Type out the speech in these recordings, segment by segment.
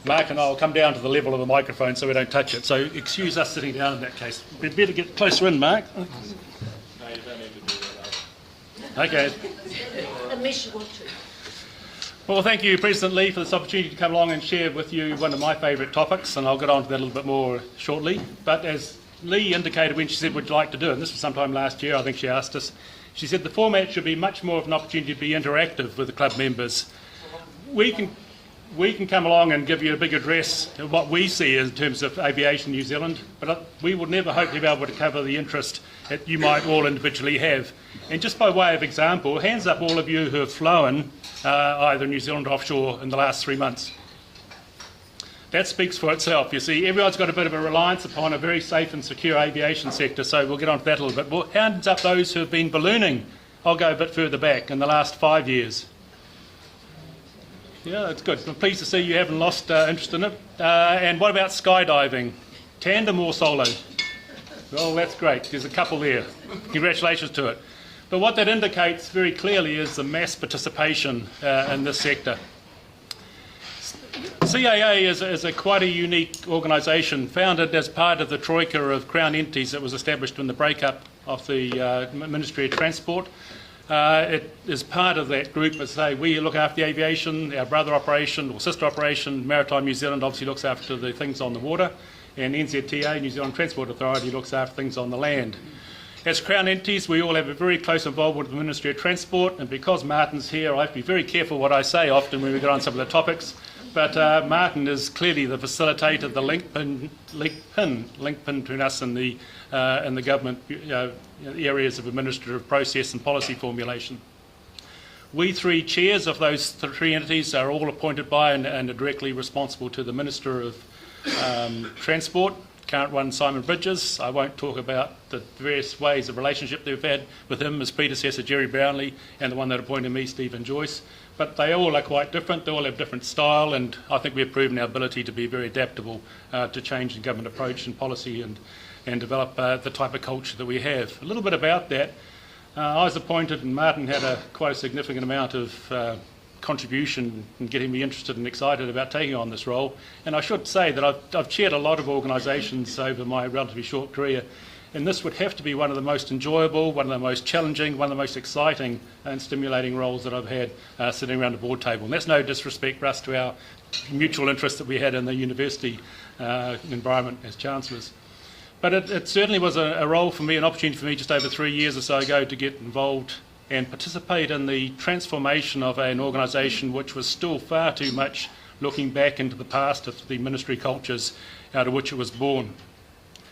Mark and I will come down to the level of the microphone so we don't touch it. So excuse us sitting down in that case. We'd better get closer in, Mark. No, you don't need to do that. Okay. Unless you want to. Well, thank you, President Lee, for this opportunity to come along and share with you one of my favourite topics, and I'll get on to that a little bit more shortly. But as Lee indicated when she said we'd like to do it, and this was sometime last year, I think she asked us, she said the format should be much more of an opportunity to be interactive with the club members. We can come along and give you a big address of what we see in terms of aviation New Zealand, but we would never hope to be able to cover the interest that you might all individually have. And just by way of example, hands up all of you who have flown either New Zealand or offshore in the last 3 months. That speaks for itself. You see, everyone's got a bit of a reliance upon a very safe and secure aviation sector, so we'll get on to that a little bit. Well, hands up those who have been ballooning. I'll go a bit further back, in the last 5 years. Yeah, that's good. I'm pleased to see you haven't lost interest in it. And what about skydiving? Tandem or solo? Well, that's great. There's a couple there. Congratulations to it. But what that indicates very clearly is the mass participation in this sector. CAA is quite a unique organisation, founded as part of the troika of Crown entities that was established in the breakup of the Ministry of Transport. It is part of that group. As I say, we look after the aviation, our brother operation or sister operation, Maritime New Zealand, obviously looks after the things on the water, and NZTA, New Zealand Transport Authority, looks after things on the land. As Crown entities, we all have a very close involvement with the Ministry of Transport, and because Martin's here, I have to be very careful what I say often when we get on some of the topics. But Martin is clearly the facilitator, the link pin between us and the government areas of administrative process and policy formulation. We three chairs of those three entities are all appointed by and are directly responsible to the Minister of Transport. Current one, Simon Bridges. I won't talk about the various ways of relationship they've had with him, his predecessor Jerry Brownlee, and the one that appointed me, Stephen Joyce. But they all are quite different. They all have different style, and I think we've proven our ability to be very adaptable to change in government approach and policy and develop the type of culture that we have. A little bit about that. I was appointed, and Martin had quite a significant amount of contribution in getting me interested and excited about taking on this role. And I should say that I've chaired a lot of organisations over my relatively short career, and this would have to be one of the most enjoyable, one of the most challenging, one of the most exciting and stimulating roles that I've had sitting around a board table. And that's no disrespect for us to our mutual interest that we had in the university environment as chancellors. But it certainly was a role for me, an opportunity for me just over 3 years or so ago to get involved and participate in the transformation of an organisation which was still far too much looking back into the past of the ministry cultures out of which it was born.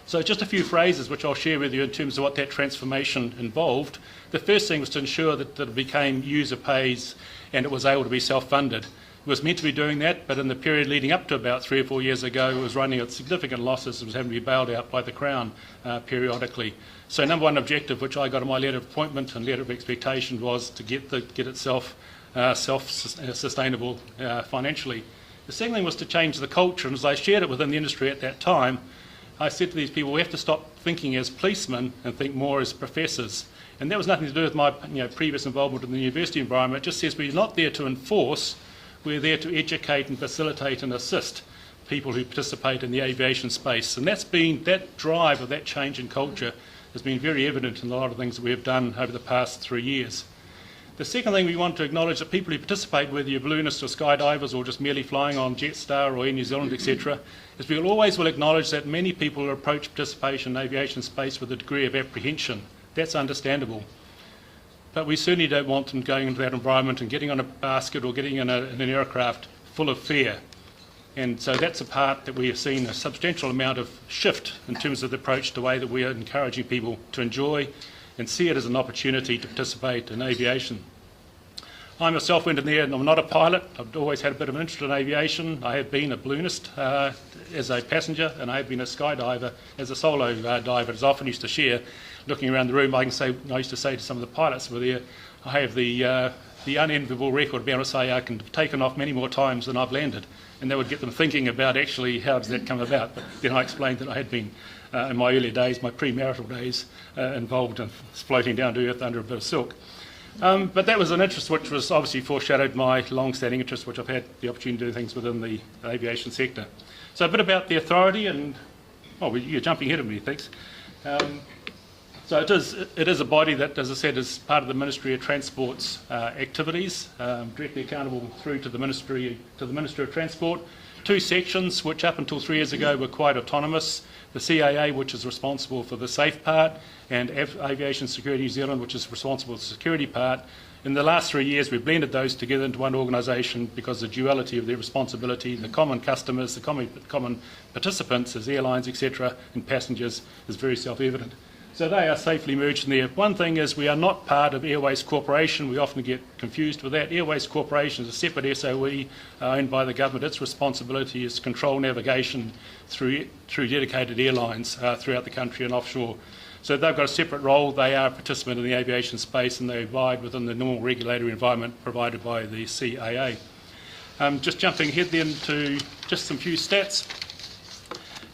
So just a few phrases which I'll share with you in terms of what that transformation involved. The first thing was to ensure that it became user pays and it was able to be self-funded. It was meant to be doing that, but in the period leading up to about 3 or 4 years ago, it was running at significant losses and was having to be bailed out by the Crown periodically. So number one objective, which I got in my letter of appointment and letter of expectation, was to get itself self-sustainable financially. The second thing was to change the culture, and as I shared it within the industry at that time, I said to these people, we have to stop thinking as policemen and think more as professors. And that was nothing to do with my previous involvement in the university environment. It just says we're not there to enforce, we're there to educate and facilitate and assist people who participate in the aviation space. And that drive of that change in culture has been very evident in a lot of things that we have done over the past 3 years. The second thing we want to acknowledge that people who participate, whether you're balloonists or skydivers or just merely flying on Jetstar or Air New Zealand, etc., is we always will acknowledge that many people approach participation in aviation space with a degree of apprehension. That's understandable. But we certainly don't want them going into that environment and getting on a basket or getting in an aircraft full of fear. And so that's a part that we have seen a substantial amount of shift in terms of the approach to the way that we are encouraging people to enjoy and see it as an opportunity to participate in aviation. I myself went in there, and I'm not a pilot. I've always had a bit of an interest in aviation. I have been a balloonist as a passenger, and I have been a skydiver as a solo diver. As I often used to share, looking around the room, I used to say to some of the pilots who were there, I have the unenviable record of being able to say I can have taken off many more times than I've landed. And that would get them thinking about actually how does that come about. But then I explained that I had been, in my early days, my premarital days, involved in floating down to earth under a bit of silk. But that was an interest which was obviously foreshadowed my long-standing interest, which I've had the opportunity to do things within the aviation sector. So a bit about the authority, and you're jumping ahead of me, thanks. So it is a body that, as I said, is part of the Ministry of Transport's activities, directly accountable through to the Ministry of Transport. Two sections which up until 3 years ago were quite autonomous. The CAA, which is responsible for the safe part, and Aviation Security New Zealand, which is responsible for the security part. In the last 3 years, we've blended those together into one organisation because the duality of their responsibility, the common customers, the common participants as airlines, etc., and passengers is very self-evident. So they are safely merged in there. One thing is we are not part of Airways Corporation. We often get confused with that. Airways Corporation is a separate SOE owned by the government. Its responsibility is control navigation through dedicated airlines throughout the country and offshore. So they've got a separate role. They are a participant in the aviation space and they abide within the normal regulatory environment provided by the CAA. Just jumping ahead then to just some few stats,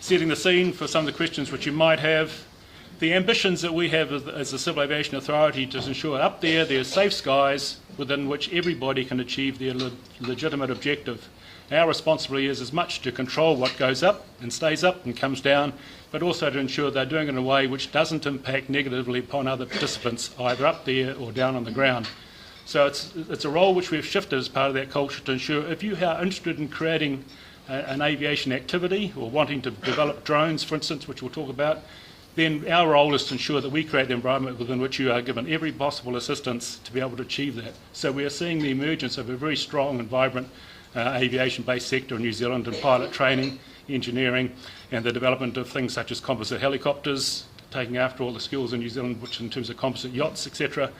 setting the scene for some of the questions which you might have. The ambitions that we have as the Civil Aviation Authority to ensure up there's safe skies within which everybody can achieve their legitimate objective. Our responsibility is as much to control what goes up and stays up and comes down, but also to ensure they're doing it in a way which doesn't impact negatively upon other participants, either up there or down on the ground. So it's a role which we've shifted as part of that culture to ensure if you are interested in creating an aviation activity or wanting to develop drones, for instance, which we'll talk about, then our role is to ensure that we create the environment within which you are given every possible assistance to be able to achieve that. So we are seeing the emergence of a very strong and vibrant aviation-based sector in New Zealand in pilot training, engineering, and the development of things such as composite helicopters, taking after all the skills in New Zealand, which in terms of composite yachts, etc.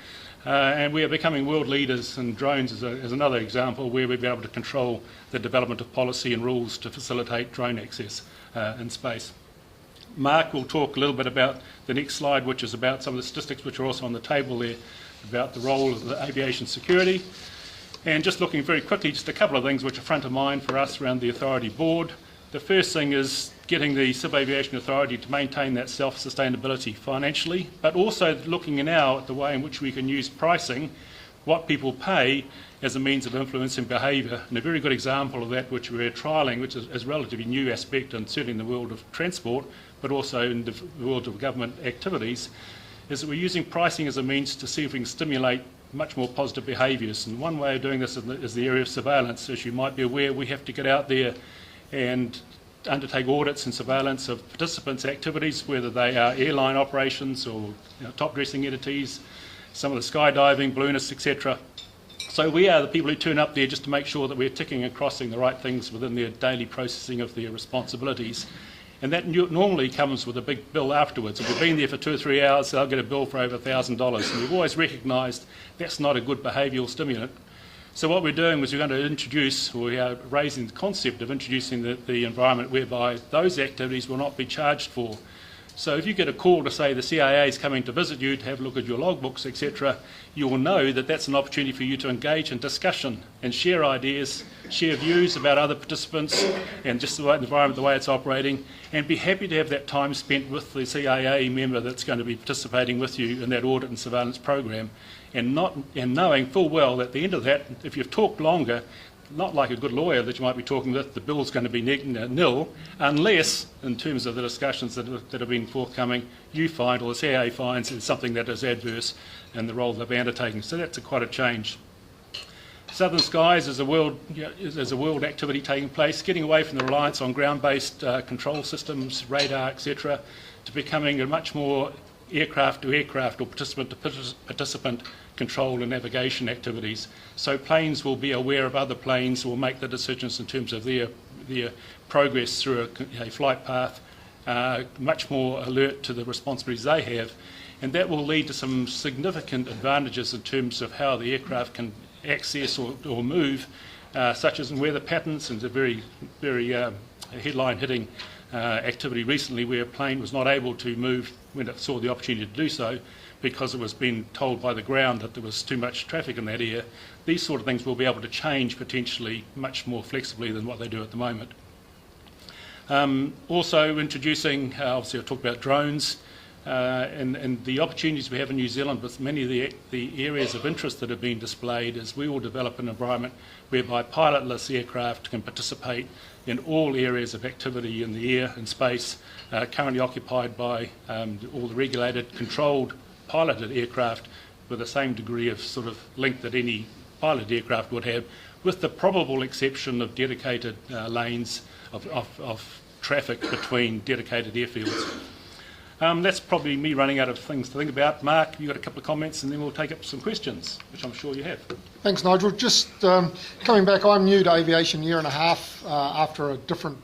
And we are becoming world leaders in drones as another example where we've been able to control the development of policy and rules to facilitate drone access in space. Mark will talk a little bit about the next slide, which is about some of the statistics which are also on the table there, about the role of the aviation security. And just looking very quickly, just a couple of things which are front of mind for us around the authority board. The first thing is getting the Civil Aviation Authority to maintain that self-sustainability financially, but also looking now at the way in which we can use pricing, what people pay, as a means of influencing behaviour. And a very good example of that which we're trialling, which is a relatively new aspect and certainly in the world of transport, but also in the world of government activities, is that we're using pricing as a means to see if we can stimulate much more positive behaviours. And one way of doing this is the area of surveillance. As you might be aware, we have to get out there and undertake audits and surveillance of participants' activities, whether they are airline operations or top-dressing entities, some of the skydiving, balloonists, etc. So we are the people who turn up there just to make sure that we're ticking and crossing the right things within their daily processing of their responsibilities. And that normally comes with a big bill afterwards. If we've been there for 2 or 3 hours, they'll get a bill for over $1,000. And we've always recognised that's not a good behavioural stimulant. So what we're doing is we're going to introduce, or we are raising the concept of introducing the environment whereby those activities will not be charged for. So if you get a call to say the CIA is coming to visit you to have a look at your logbooks, etc., you will know that that's an opportunity for you to engage in discussion and share ideas, share views about other participants and just the environment, the way it's operating, and be happy to have that time spent with the CIA member that's going to be participating with you in that audit and surveillance program, and knowing full well that at the end of that, if you've talked longer, not like a good lawyer that you might be talking with, the bill's going to be nil, unless, in terms of the discussions that have been forthcoming, you find, or the CIA finds, it's something that is adverse in the role they've been undertaking. So that's quite a change. Southern Skies is a world activity taking place, getting away from the reliance on ground-based control systems, radar, etc., to becoming a much more aircraft-to-aircraft or participant-to-participant control and navigation activities. So planes will be aware of other planes, will make the decisions in terms of their progress through a flight path, much more alert to the responsibilities they have, and that will lead to some significant advantages in terms of how the aircraft can access or move, such as in weather patterns, and a very headline-hitting activity recently where a plane was not able to move when it saw the opportunity to do so because it was being told by the ground that there was too much traffic in that area. These sort of things will be able to change potentially much more flexibly than what they do at the moment. Also introducing, obviously I talked about drones, and the opportunities we have in New Zealand with many of the areas of interest that have been displayed is we will develop an environment whereby pilotless aircraft can participate in all areas of activity in the air and space, currently occupied by all the regulated, controlled, piloted aircraft with the same degree of sort of link that any piloted aircraft would have, with the probable exception of dedicated lanes of traffic between dedicated airfields. That's probably me running out of things to think about. Mark, you've got a couple of comments and then we'll take up some questions, which I'm sure you have. Thanks, Nigel. Just coming back, I'm new to aviation, a year and a half after a different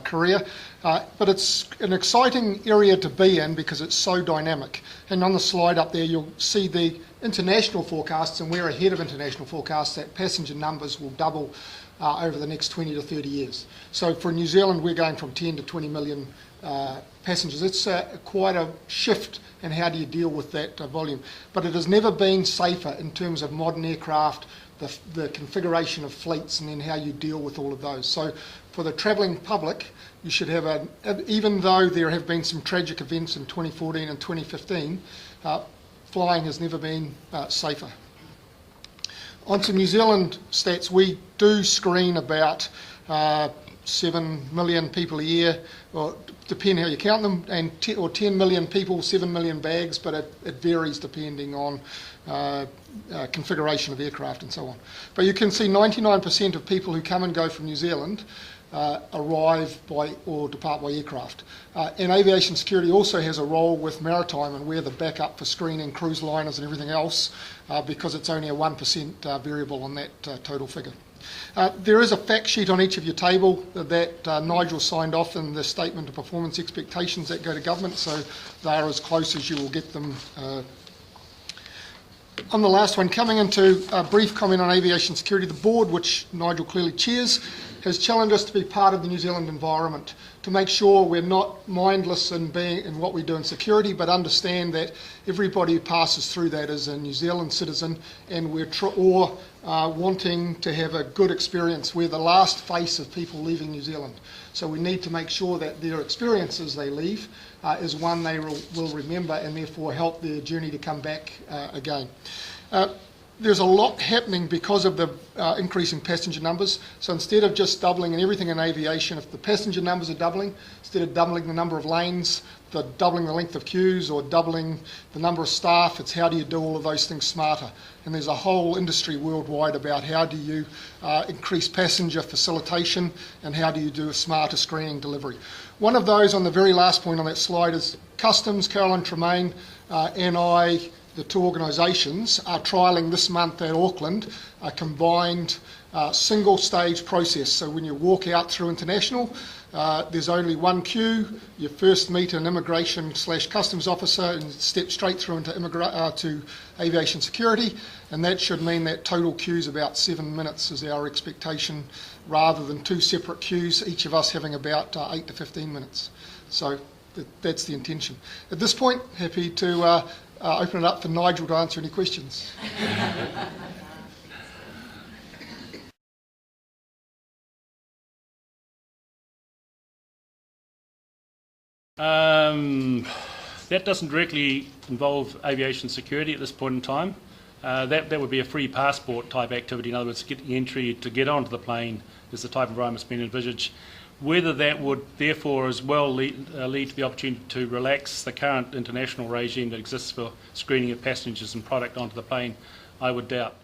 career, but it's an exciting area to be in because it's so dynamic. And on the slide up there, you'll see the international forecasts, and we're ahead of international forecasts that passenger numbers will double over the next 20 to 30 years. So for New Zealand, we're going from 10 to 20 million passengers. It's quite a shift in how do you deal with that volume. But it has never been safer in terms of modern aircraft, the configuration of fleets, and then how you deal with all of those. So for the travelling public, you should have even though there have been some tragic events in 2014 and 2015, flying has never been safer. On to New Zealand stats, we do screen about 7 million people a year, or depending how you count them, or 10 million people, 7 million bags, but it varies depending on configuration of aircraft and so on. But you can see 99% of people who come and go from New Zealand arrive by or depart by aircraft. And aviation security also has a role with maritime, and we're the backup for screening cruise liners and everything else because it's only a 1% variable on that total figure. There is a fact sheet on each of your table that Nigel signed off in the statement of performance expectations that go to government, so they are as close as you will get them. On the last one, coming into a brief comment on aviation security, the board, which Nigel clearly chairs, has challenged us to be part of the New Zealand environment, to make sure we're not mindless in what we do in security, but understand that everybody who passes through that is a New Zealand citizen, and we're wanting to have a good experience. We're the last face of people leaving New Zealand. So we need to make sure that their experience as they leave is one they will remember, and therefore help their journey to come back again. There's a lot happening because of the increasing passenger numbers. So instead of just doubling and everything in aviation, if the passenger numbers are doubling, instead of doubling the number of lanes, doubling the length of queues, or doubling the number of staff, it's how do you do all of those things smarter. And there's a whole industry worldwide about how do you increase passenger facilitation and how do you do a smarter screening delivery. One of those on the very last point on that slide is Customs. Caroline Tremaine and I, the two organisations, are trialling this month at Auckland a combined single stage process. So when you walk out through international, there's only one queue. You first meet an immigration/customs officer and step straight through into to aviation security, and that should mean that total queue's about 7 minutes is our expectation, rather than two separate queues, each of us having about 8 to 15 minutes. So that's the intention. At this point, happy to open it up for Nigel to answer any questions. That doesn't directly involve aviation security at this point in time. That would be a free passport type activity. In other words, getting entry to get onto the plane is the type of environment that's been envisaged. Whether that would therefore as well lead to the opportunity to relax the current international regime that exists for screening of passengers and product onto the plane, I would doubt.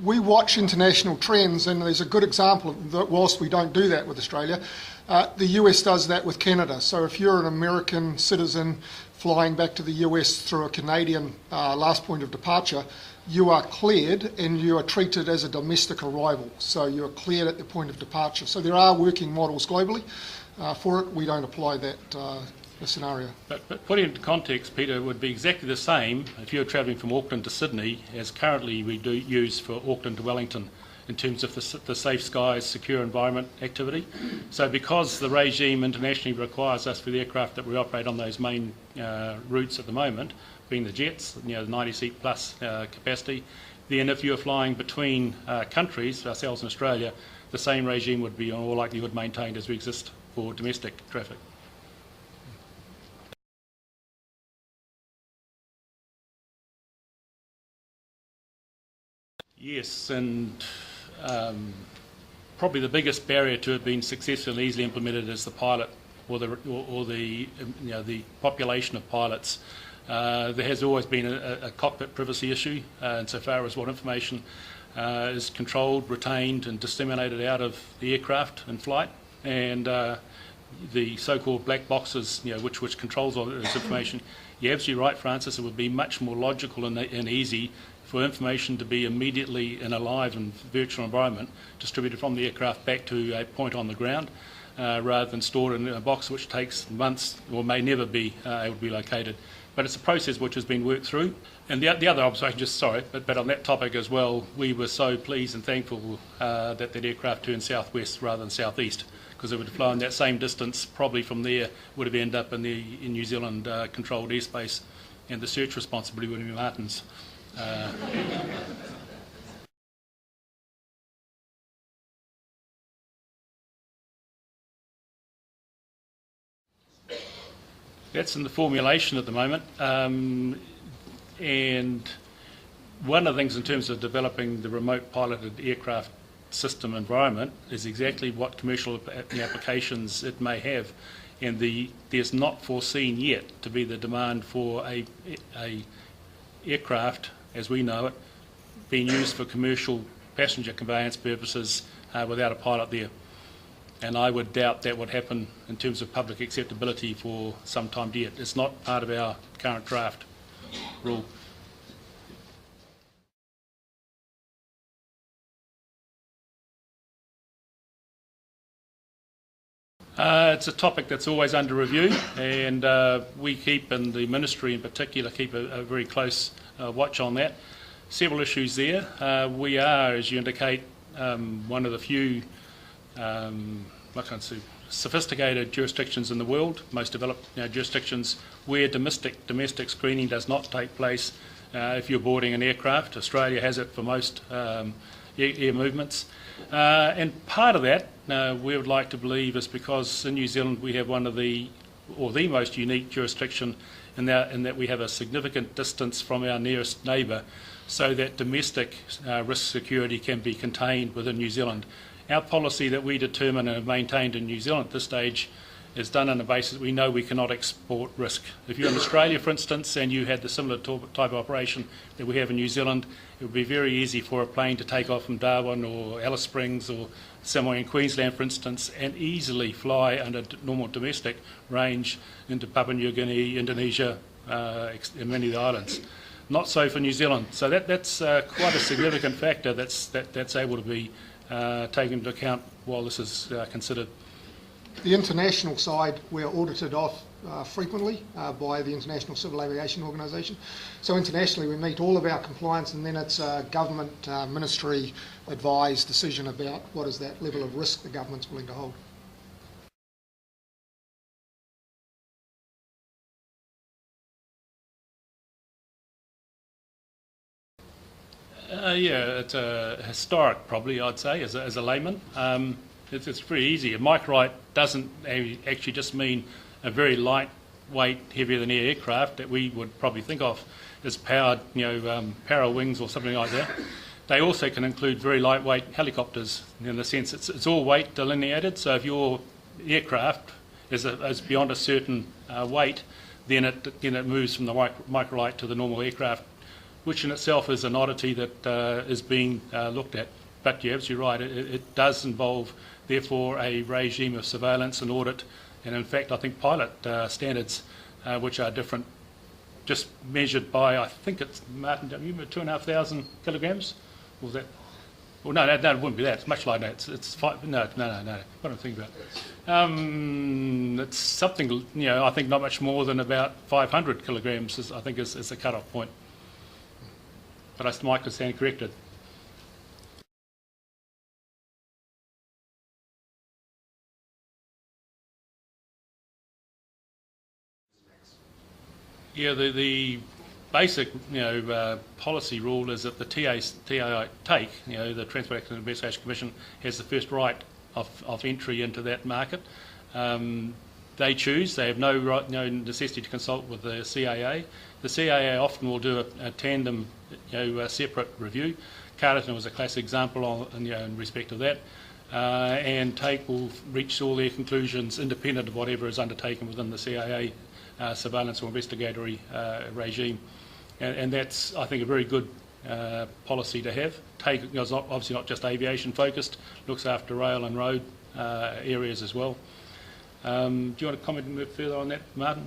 We watch international trends, and there's a good example of that. Whilst we don't do that with Australia, the US does that with Canada. So if you're an American citizen flying back to the US through a Canadian last point of departure, you are cleared and you are treated as a domestic arrival. So you're cleared at the point of departure. So there are working models globally for it. We don't apply that scenario. But putting it into context, Peter, would be exactly the same if you're travelling from Auckland to Sydney as currently we do use for Auckland to Wellington in terms of the safe skies, secure environment activity. So because the regime internationally requires us for the aircraft that we operate on those main routes at the moment, being the jets, the 90-seat plus capacity, then if you're flying between countries, ourselves and Australia, the same regime would be in all likelihood maintained as we exist for domestic traffic. Yes, and probably the biggest barrier to it being successful and easily implemented is the pilot or the the population of pilots. There has always been a cockpit privacy issue insofar as what information is controlled, retained and disseminated out of the aircraft in flight, and the so-called black boxes, which controls all this information. You're absolutely right, Francis. It would be much more logical and easy for information to be immediately in a live and virtual environment distributed from the aircraft back to a point on the ground, rather than stored in a box which takes months or may never be able to be located. But it's a process which has been worked through. And the other observation, but on that topic as well, we were so pleased and thankful that aircraft turned southwest rather than southeast, because it would have flown that same distance, probably from there would have ended up in New Zealand controlled airspace, and the search responsibility would have been Martin's. That's in the formulation at the moment, and one of the things in terms of developing the remote piloted aircraft system environment is exactly what commercial applications it may have, and there's not foreseen yet to be the demand for a aircraft as we know it being used for commercial passenger conveyance purposes without a pilot there. And I would doubt that would happen in terms of public acceptability for some time yet. It's not part of our current draft rule. It's a topic that's always under review, and we keep, and the Ministry in particular, keep a very close watch on that. Several issues there. We are, as you indicate, one of the few sophisticated jurisdictions in the world, most developed jurisdictions, where domestic screening does not take place if you're boarding an aircraft. Australia has it for most air movements. And part of that, we would like to believe, is because in New Zealand we have one of the most unique jurisdiction in that we have a significant distance from our nearest neighbour, so that domestic risk security can be contained within New Zealand. Our policy that we determine and have maintained in New Zealand at this stage is done on the basis we know we cannot export risk. If you're in Australia, for instance, and you had the similar type of operation that we have in New Zealand, it would be very easy for a plane to take off from Darwin or Alice Springs or somewhere in Queensland, for instance, and easily fly under normal domestic range into Papua New Guinea, Indonesia, and many of the islands. Not so for New Zealand. So that's quite a significant factor that's able to be taken into account while this is considered. The international side, we're audited off frequently by the International Civil Aviation Organisation. So internationally we meet all of our compliance, and then it's a government ministry advised decision about what is that level of risk the government's willing to hold. Yeah, it's a historic, probably, I'd say, as a layman. It's pretty easy. A microlight doesn't actually just mean a very lightweight, heavier than air aircraft that we would probably think of as powered, para wings or something like that. They also can include very lightweight helicopters, in the sense it's all weight delineated. So if your aircraft is beyond a certain weight, then it moves from the microlight to the normal aircraft, which in itself is an oddity that is being looked at. But you're absolutely right, it does involve, therefore, a regime of surveillance and audit, and in fact I think pilot standards, which are different, just measured by, I think it's, Martin, do you remember 2,500 kilograms? Or was that? Well, no, it wouldn't be that. It's much like that. It's five, no. What am I thinking about? It's something, I think not much more than about 500 kilograms, I think is the cut-off point. But I might stand corrected. Yeah, the basic policy rule is that the TAI take, the Transport Accident Investigation Commission, has the first right of entry into that market. They choose. They have no necessity to consult with the CAA. The The CAA often will do a tandem, separate review. Carterton was a classic example in respect of that. And TAKE will reach all their conclusions independent of whatever is undertaken within the CAA surveillance or investigatory regime. And that's, I think, a very good policy to have. TAKE is obviously not just aviation focused, looks after rail and road areas as well. Do you want to comment a bit further on that, Martin?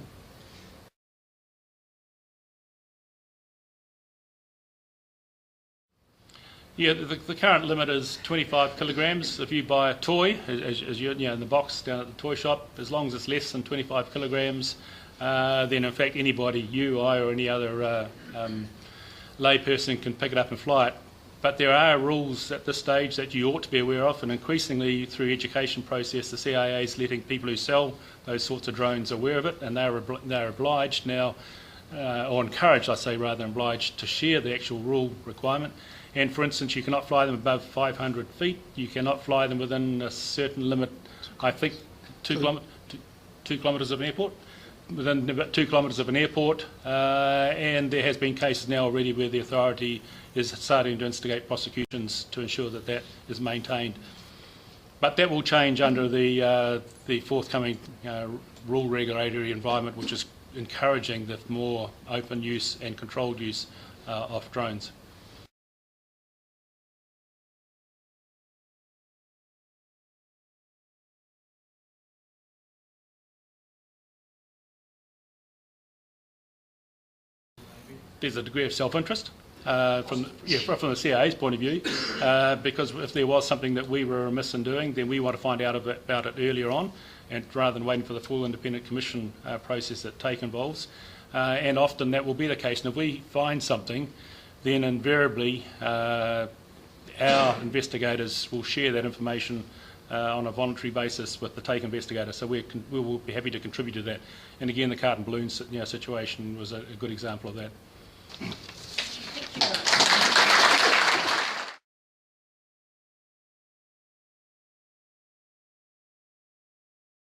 Yeah, the current limit is 25 kilograms. If you buy a toy, as you in the box down at the toy shop, as long as it's less than 25 kilograms, then in fact anybody, you, I, or any other layperson can pick it up and fly it. But there are rules at this stage that you ought to be aware of, and increasingly through education process, the CIA is letting people who sell those sorts of drones aware of it, and they're obliged now, or encouraged, I say, rather than obliged, to share the actual rule requirement. And for instance, you cannot fly them above 500 feet. You cannot fly them within a certain limit, I think 2 kilometres of an airport, within about 2 kilometres of an airport. And there has been cases now already where the authority is starting to instigate prosecutions to ensure that that is maintained. But that will change under the forthcoming rule regulatory environment, which is encouraging the more open use and controlled use of drones. There's a degree of self-interest from the CIA's point of view, because if there was something that we were remiss in doing, then we want to find out about it earlier on, and rather than waiting for the full independent commission process that TAKE involves. And often that will be the case. And if we find something, then invariably our investigators will share that information on a voluntary basis with the TAKE investigator. So we will be happy to contribute to that. And again, the carton balloon situation was a good example of that.